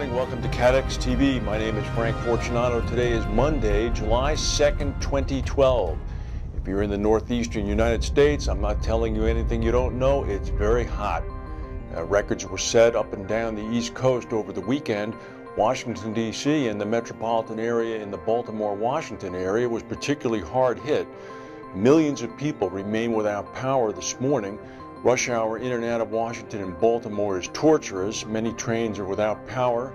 morning. Welcome to CATEX TV. My name is Frank Fortunato. Today is Monday, July 2nd, 2012. If you're in the northeastern United States, I'm not telling you anything you don't know. It's very hot. Records were set up and down the East Coast over the weekend. Washington, D.C. and the metropolitan area in the Baltimore, Washington area was particularly hard hit. Millions of people remain without power this morning. Rush hour in and out of Washington and Baltimore is torturous. Many trains are without power.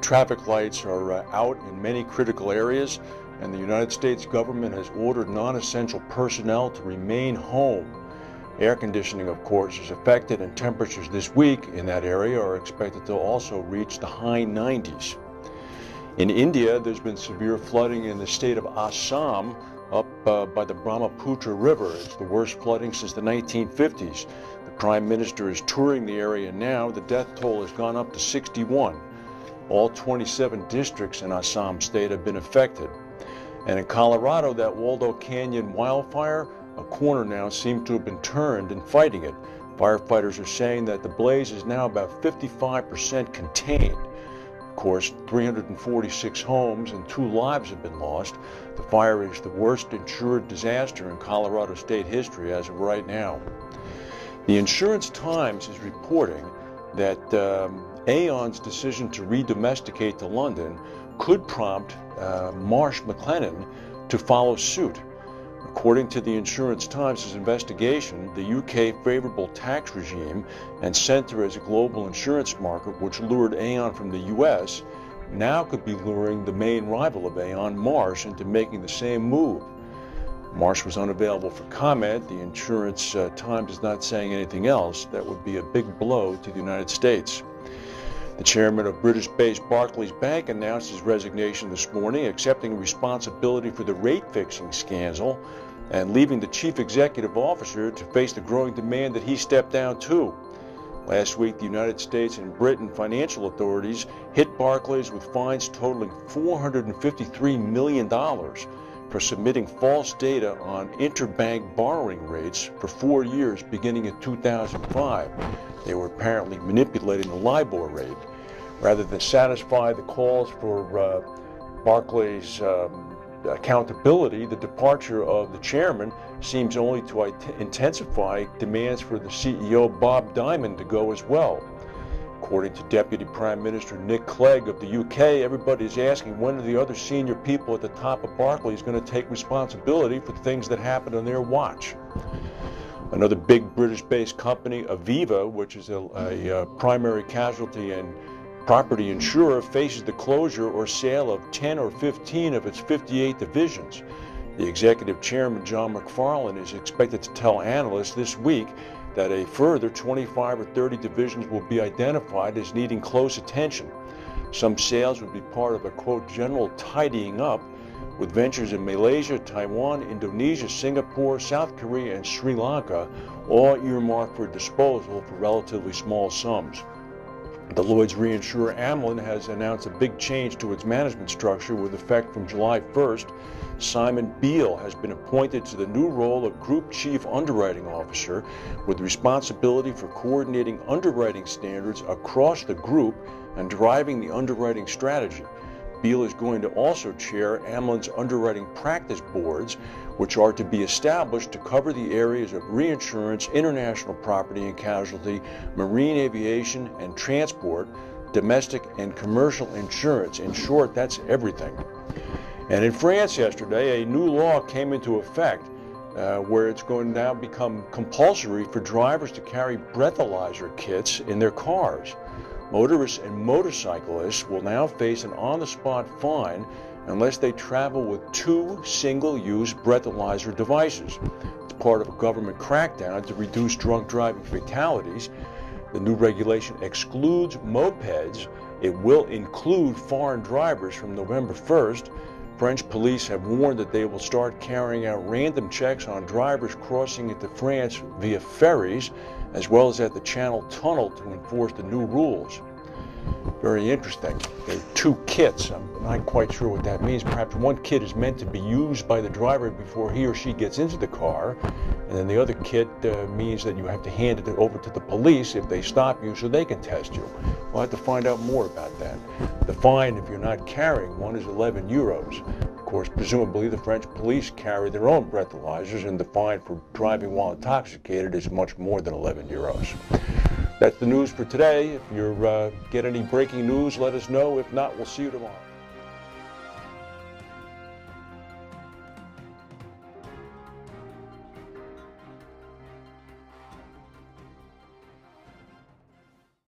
Traffic lights are out in many critical areas, and the United States government has ordered non-essential personnel to remain home. Air conditioning, of course, is affected, and temperatures this week in that area are expected to also reach the high 90s. In India, there's been severe flooding in the state of Assam, up by the Brahmaputra River. It's the worst flooding since the 1950s. The Prime Minister is touring the area now. The death toll has gone up to 61. All 27 districts in Assam state have been affected. And in Colorado, that Waldo Canyon wildfire, a corner now seems to have been turned in fighting it. Firefighters are saying that the blaze is now about 55% contained. Of course, 346 homes and 2 lives have been lost. The fire is the worst insured disaster in Colorado state history as of right now. The Insurance Times is reporting that Aon's decision to redomesticate to London could prompt Marsh McLennan to follow suit. According to the Insurance Times' investigation, the UK favorable tax regime and center as a global insurance market, which lured Aon from the US, now could be luring the main rival of Aon, Marsh, into making the same move. Marsh was unavailable for comment. The Insurance Times is not saying anything else. That would be a big blow to the United States. The chairman of British-based Barclays Bank announced his resignation this morning, accepting responsibility for the rate-fixing scandal and leaving the chief executive officer to face the growing demand that he step down too. Last week, the United States and Britain financial authorities hit Barclays with fines totaling $453 million for submitting false data on interbank borrowing rates for 4 years beginning in 2005. They were apparently manipulating the LIBOR rate. Rather than satisfy the calls for Barclays' accountability, the departure of the chairman seems only to intensify demands for the CEO, Bob Diamond, to go as well. According to Deputy Prime Minister Nick Clegg of the UK, everybody is asking when are the other senior people at the top of Barclays going to take responsibility for things that happened on their watch. Another big British-based company, Aviva, which is a primary casualty and property insurer, faces the closure or sale of 10 or 15 of its 58 divisions. The executive chairman, John McFarlane, is expected to tell analysts this week that a further 25 or 30 divisions will be identified as needing close attention. Some sales would be part of a, quote, general tidying up, with ventures in Malaysia, Taiwan, Indonesia, Singapore, South Korea, and Sri Lanka all earmarked for disposal for relatively small sums. The Lloyd's reinsurer Amlin has announced a big change to its management structure with effect from July 1st. Simon Beale has been appointed to the new role of Group Chief Underwriting Officer with responsibility for coordinating underwriting standards across the group and driving the underwriting strategy. Beale is going to also chair Amlin's underwriting practice boards, which are to be established to cover the areas of reinsurance, international property and casualty, marine aviation and transport, domestic and commercial insurance. In short, that's everything. And in France yesterday, a new law came into effect where it's going to now become compulsory for drivers to carry breathalyzer kits in their cars. Motorists and motorcyclists will now face an on-the-spot fine unless they travel with 2 single-use breathalyzer devices. It's part of a government crackdown to reduce drunk driving fatalities. The new regulation excludes mopeds. It will include foreign drivers from November 1st. French police have warned that they will start carrying out random checks on drivers crossing into France via ferries, as well as at the Channel Tunnel to enforce the new rules. Very interesting. There are 2 kits. I'm not quite sure what that means. Perhaps one kit is meant to be used by the driver before he or she gets into the car, And then the other kit means that you have to hand it over to the police if they stop you so they can test you. We'll have to find out more about that. The fine, if you're not carrying one, is 11 euros. Of course, presumably the French police carry their own breathalyzers, and the fine for driving while intoxicated is much more than 11 euros. That's the news for today. If you get any breaking news, let us know. If not, we'll see you tomorrow.